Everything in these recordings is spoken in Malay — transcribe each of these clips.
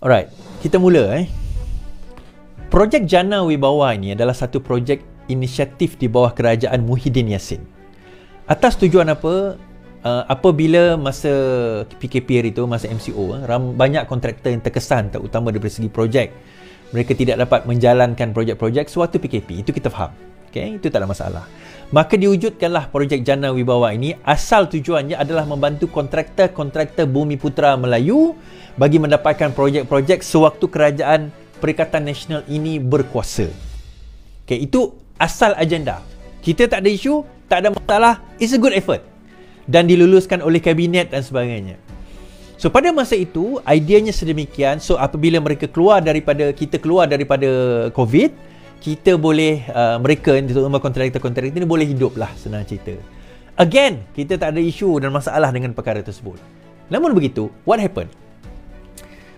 Alright, kita mula Projek Jana Wibawa ini adalah satu projek inisiatif di bawah kerajaan Muhyiddin Yassin. Atas tujuan apa? Apabila masa PKP itu, masa MCO, banyak kontraktor yang terkesan, terutama dari segi projek, mereka tidak dapat menjalankan projek-projek sewaktu PKP. Itu kita faham. Okay? Itu tak ada masalah. Maka diwujudkanlah projek Jana Wibawa ini. Asal tujuannya adalah membantu kontraktor-kontraktor Bumiputera Melayu bagi mendapatkan projek-projek sewaktu kerajaan Perikatan Nasional ini berkuasa. Okay, itu asal agenda. Kita tak ada isu, tak ada masalah. It's a good effort. Dan diluluskan oleh kabinet dan sebagainya. So pada masa itu ideanya sedemikian. So apabila kita keluar daripada COVID, kita boleh mereka terutama kontraktor-kontraktor ini boleh hidup lah, senang cerita. Again, kita tak ada isu dan masalah dengan perkara tersebut. Namun begitu, what happened?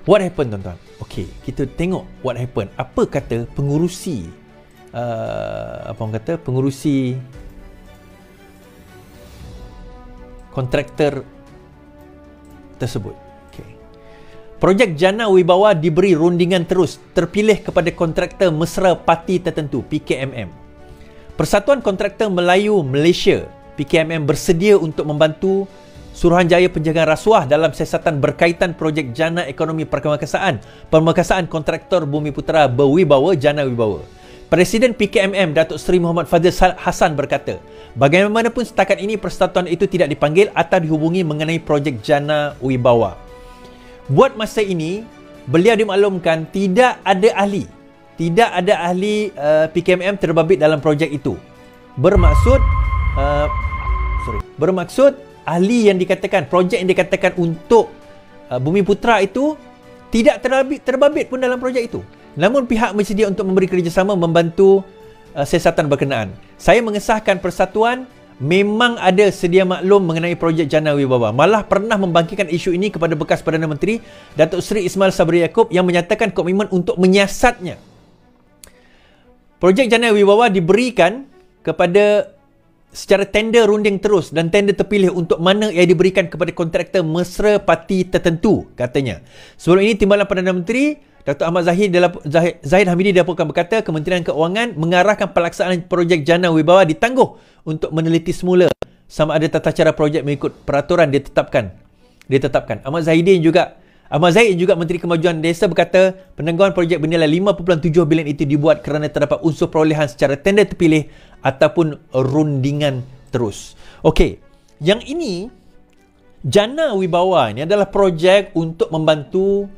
What happened, tuan-tuan? Okey, kita tengok what happened. Apa kata pengurusi pengurusi kontraktor tersebut. Okay. Projek Jana Wibawa diberi rundingan terus terpilih kepada kontraktor mesra parti tertentu, PKMM. Persatuan Kontraktor Melayu Malaysia, PKMM, bersedia untuk membantu Suruhanjaya Penjagaan Rasuah dalam siasatan berkaitan projek Jana Ekonomi Permekasaan Kontraktor Bumiputera Berwibawa Jana Wibawa. Presiden PKMM Datuk Seri Muhammad Fadzil Hasan berkata, bagaimanapun setakat ini persatuan itu tidak dipanggil atau dihubungi mengenai projek Jana Wibawa. Buat masa ini, beliau dimaklumkan tidak ada ahli PKMM terbabit dalam projek itu. Bermaksud ahli yang dikatakan, projek yang dikatakan untuk Bumiputera itu tidak terbabit pun dalam projek itu. Namun pihak bersedia untuk memberi kerjasama membantu siasatan berkenaan. Saya mengesahkan persatuan memang ada sedia maklum mengenai projek Jana Wibawa. Malah pernah membangkitkan isu ini kepada bekas Perdana Menteri Datuk Seri Ismail Sabri Yaakob yang menyatakan komitmen untuk menyiasatnya. Projek Jana Wibawa diberikan kepada secara tender runding terus dan tender terpilih untuk mana yang diberikan kepada kontraktor mesra parti tertentu, katanya. Sebelum ini Timbalan Perdana Menteri Dr. Ahmad Zahid Hamidi dilaporkan berkata Kementerian Keuangan mengarahkan pelaksanaan projek Jana Wibawa ditangguh untuk meneliti semula sama ada tata cara projek mengikut peraturan ditetapkan. Ahmad Zahid juga Menteri Kemajuan Desa berkata penangguhan projek bernilai 5.7 bilion itu dibuat kerana terdapat unsur perolehan secara tender terpilih ataupun rundingan terus. Okey, yang ini Jana Wibawa ini adalah projek untuk membantu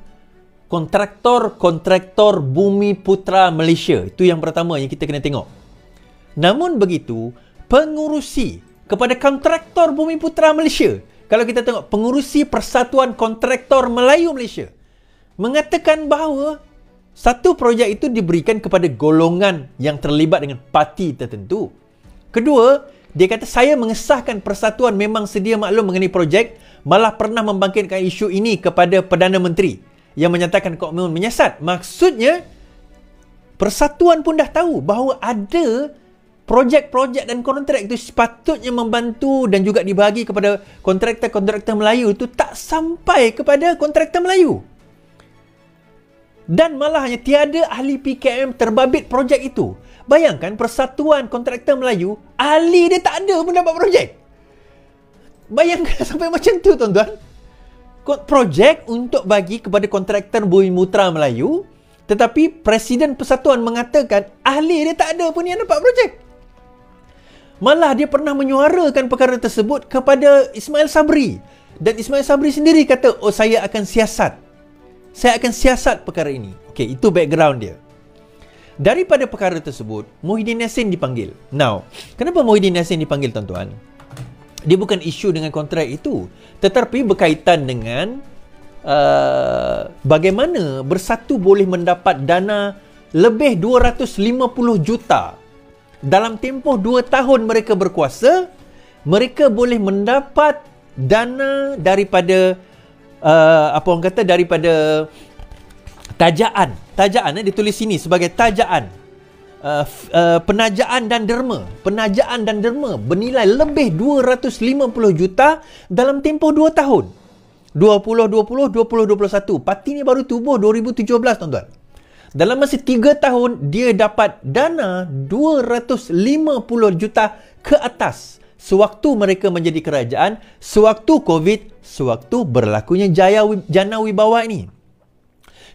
kontraktor Bumiputera Malaysia. Itu yang pertama yang kita kena tengok. Namun begitu, pengurusi kepada kontraktor Bumiputera Malaysia, kalau kita tengok pengurusi Persatuan Kontraktor Melayu Malaysia, mengatakan bahawa satu projek itu diberikan kepada golongan yang terlibat dengan parti tertentu. Kedua, dia kata saya mengesahkan persatuan memang sedia maklum mengenai projek, malah pernah membangkitkan isu ini kepada Perdana Menteri yang menyatakan komitmen menyiasat. Maksudnya persatuan pun dah tahu bahawa ada projek-projek dan kontrak itu sepatutnya membantu dan juga dibagi kepada kontraktor-kontraktor Melayu itu tak sampai kepada kontraktor Melayu. Dan malahnya tiada ahli PKM terbabit projek itu. Bayangkan Persatuan Kontraktor Melayu, ahli dia tak ada pun dapat projek. Bayangkan sampai macam tu, tuan-tuan. Projek untuk bagi kepada kontraktor Bumiputera Melayu, tetapi Presiden Persatuan mengatakan ahli dia tak ada pun yang dapat projek. Malah dia pernah menyuarakan perkara tersebut kepada Ismail Sabri. Dan Ismail Sabri sendiri kata, oh saya akan siasat perkara ini. Okey, itu background dia. Daripada perkara tersebut, Muhyiddin Yassin dipanggil. Now, kenapa Muhyiddin Yassin dipanggil, tuan-tuan? Dia bukan isu dengan kontrak itu, tetapi berkaitan dengan bagaimana Bersatu boleh mendapat dana lebih 250 juta. Dalam tempoh 2 tahun mereka berkuasa, mereka boleh mendapat dana daripada daripada tajaan ditulis sini sebagai tajaan, penajaan dan derma bernilai lebih 250 juta dalam tempoh 2 tahun. 2020, parti ni baru tubuh 2017 tuan-tuan. Dalam masa 3 tahun, dia dapat dana 250 juta ke atas sewaktu mereka menjadi kerajaan, sewaktu COVID, sewaktu berlakunya Jana Wibawa ini.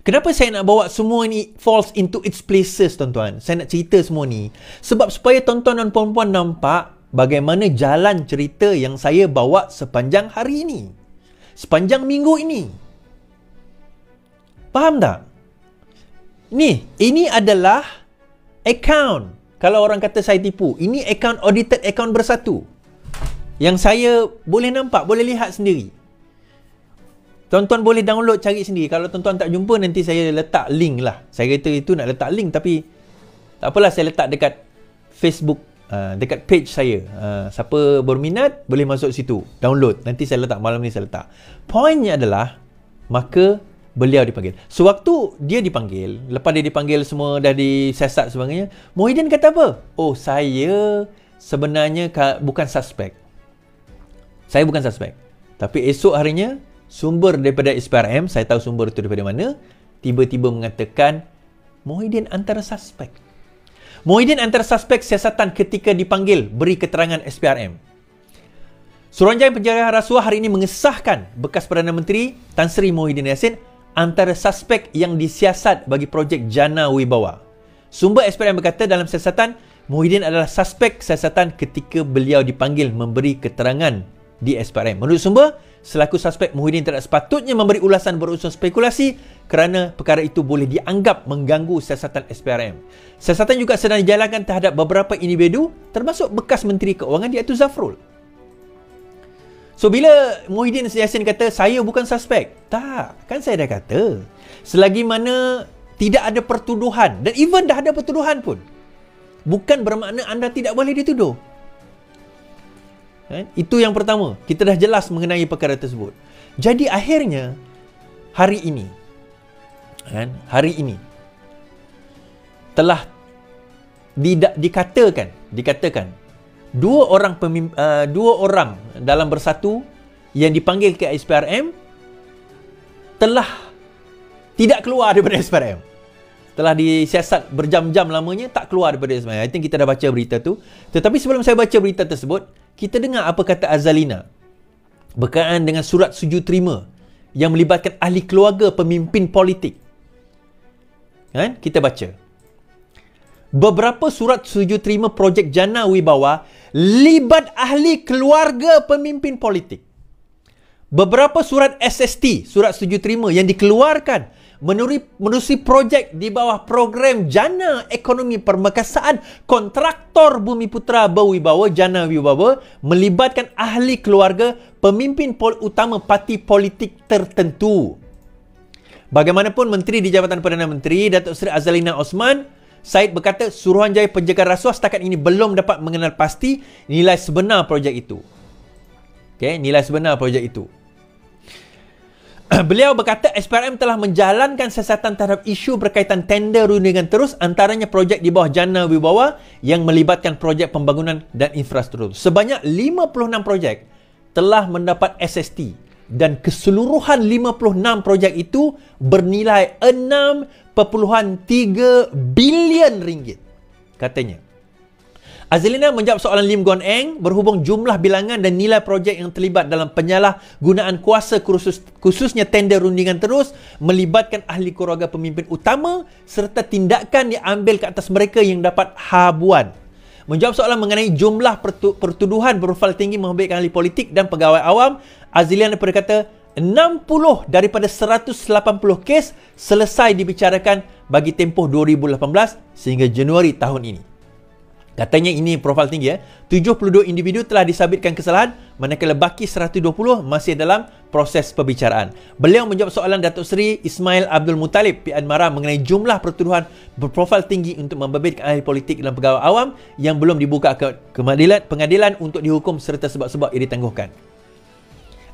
Kenapa saya nak bawa semua ni falls into its places, tuan-tuan? Saya nak cerita semua ni sebab supaya tuan-tuan dan puan-puan nampak bagaimana jalan cerita yang saya bawa sepanjang hari ini, sepanjang minggu ini. Faham tak? Ini adalah account. Kalau orang kata saya tipu, ini account audited, account bersatu. Yang saya boleh nampak, boleh lihat sendiri. Tuan-tuan boleh download, cari sendiri. Kalau tuan-tuan tak jumpa, nanti saya letak link lah. Saya kata itu nak letak link, tapi tak apalah, saya letak dekat Facebook, dekat page saya. Siapa berminat, boleh masuk situ. Download. Nanti saya letak, malam ni saya letak. Poinnya adalah, maka beliau dipanggil. Sewaktu dia dipanggil, lepas dia dipanggil semua dah disiasat sebagainya, Muhyiddin kata apa? Oh, saya sebenarnya bukan suspek. Saya bukan suspek. Tapi esok harinya, sumber daripada SPRM, saya tahu sumber itu daripada mana, tiba-tiba mengatakan Muhyiddin antara suspek. Muhyiddin antara suspek siasatan ketika dipanggil beri keterangan SPRM. Suruhanjaya Pencegahan Rasuah hari ini mengesahkan bekas Perdana Menteri Tan Sri Muhyiddin Yassin antara suspek yang disiasat bagi projek Jana Wibawa. Sumber SPRM berkata dalam siasatan, Muhyiddin adalah suspek siasatan ketika beliau dipanggil memberi keterangan di SPRM. Menurut sumber, selaku suspek, Muhyiddin tidak sepatutnya memberi ulasan berunsur spekulasi kerana perkara itu boleh dianggap mengganggu siasatan SPRM. Siasatan juga sedang dijalankan terhadap beberapa individu termasuk bekas Menteri Keuangan iaitu Zafrul. So, bila Muhyiddin Yassin kata, saya bukan suspek. Tak, kan saya dah kata. Selagi mana tidak ada pertuduhan, dan even dah ada pertuduhan pun, bukan bermakna anda tidak boleh dituduh. Itu yang pertama. Kita dah jelas mengenai perkara tersebut. Jadi akhirnya, hari ini, telah dikatakan, dua orang dalam bersatu yang dipanggil ke SPRM telah tidak keluar daripada SPRM. Telah disiasat berjam-jam lamanya, tak keluar daripada SPRM. I think kita dah baca berita tu. Tetapi sebelum saya baca berita tersebut, kita dengar apa kata Azalina berkaitan dengan surat setuju terima yang melibatkan ahli keluarga pemimpin politik. Kita baca. Beberapa surat setuju terima projek Jana Wibawa libat ahli keluarga pemimpin politik. Beberapa surat SST, surat setuju terima yang dikeluarkan menerusi projek di bawah program Jana Ekonomi Permekasaan Kontraktor Bumiputera Berwibawa Jana Wibawa melibatkan ahli keluarga pemimpin utama parti politik tertentu. Bagaimanapun Menteri di Jabatan Perdana Menteri Datuk Seri Azalina Osman Said berkata Suruhanjaya Pencegahan Rasuah setakat ini belum dapat mengenal pasti nilai sebenar projek itu. Nilai sebenar projek itu. Beliau berkata SPRM telah menjalankan siasatan terhadap isu berkaitan tender rundingan terus, antaranya projek di bawah Jana Wibawa yang melibatkan projek pembangunan dan infrastruktur. Sebanyak 56 projek telah mendapat SST dan keseluruhan 56 projek itu bernilai 6.3 bilion ringgit, katanya. Azalina menjawab soalan Lim Guan Eng berhubung jumlah bilangan dan nilai projek yang terlibat dalam penyalahgunaan kuasa khususnya tender rundingan terus melibatkan ahli keluarga pemimpin utama serta tindakan diambil ke atas mereka yang dapat habuan. Menjawab soalan mengenai jumlah pertuduhan berprofil tinggi menghabiskan ahli politik dan pegawai awam, Azalina berkata 60 daripada 180 kes selesai dibicarakan bagi tempoh 2018 sehingga Januari tahun ini. Katanya ini profil tinggi 72 individu telah disabitkan kesalahan, manakala baki 120 masih dalam proses perbicaraan. Beliau menjawab soalan Datuk Seri Ismail Abdul Muttalib P.N. Mara mengenai jumlah pertuduhan berprofil tinggi untuk membabitkan ahli politik dan pegawai awam yang belum dibuka ke pengadilan untuk dihukum serta sebab-sebab ia ditangguhkan.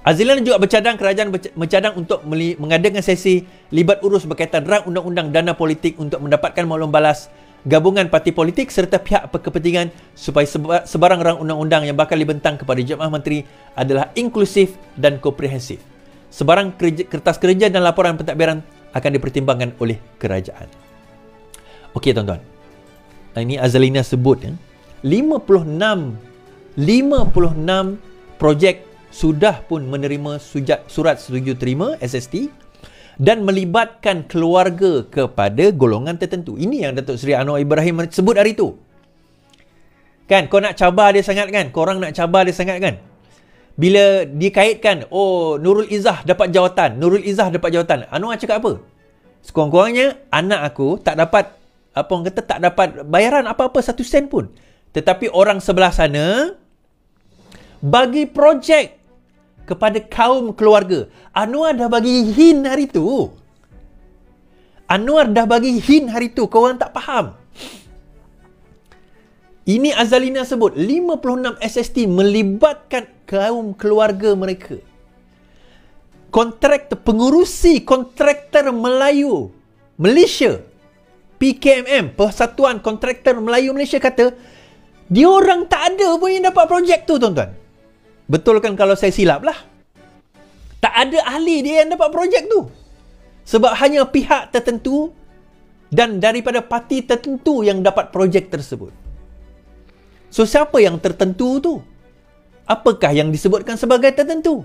Azalina juga bercadang kerajaan bercadang untuk mengadakan sesi libat urus berkaitan rang undang-undang dana politik untuk mendapatkan maklum balas gabungan parti politik serta pihak berkepentingan supaya sebarang rang undang-undang yang bakal dibentang kepada Jemaah Menteri adalah inklusif dan komprehensif. Sebarang kertas kerja dan laporan pentadbiran akan dipertimbangkan oleh kerajaan. Okey tuan-tuan. Ini Azalina sebut 56 projek sudah pun menerima surat setuju terima SST dan melibatkan keluarga kepada golongan tertentu. Ini yang Datuk Seri Anwar Ibrahim sebut hari tu. Kan, kau nak cabar dia sangat kan? Korang nak cabar dia sangat kan? Bila dikaitkan, oh Nurul Izzah dapat jawatan, Nurul Izzah dapat jawatan. Anwar cakap apa? Sekurang-kurangnya anak aku tak dapat, apa orang kata, tak dapat bayaran apa-apa 1 sen pun. Tetapi orang sebelah sana bagi projek kepada kaum keluarga. Anwar dah bagi hint hari tu. Anwar dah bagi hint hari tu. Korang tak faham. Ini Azalina sebut 56 SST melibatkan kaum keluarga mereka. Kontraktor, pengurusi kontraktor Melayu Malaysia, PKMM, Persatuan Kontraktor Melayu Malaysia, kata diorang tak ada pun yang dapat projek tu, tuan-tuan. Betul kan kalau saya silap lah? Tak ada ahli dia yang dapat projek tu. Sebab hanya pihak tertentu dan daripada parti tertentu yang dapat projek tersebut. So, siapa yang tertentu tu? Apakah yang disebutkan sebagai tertentu?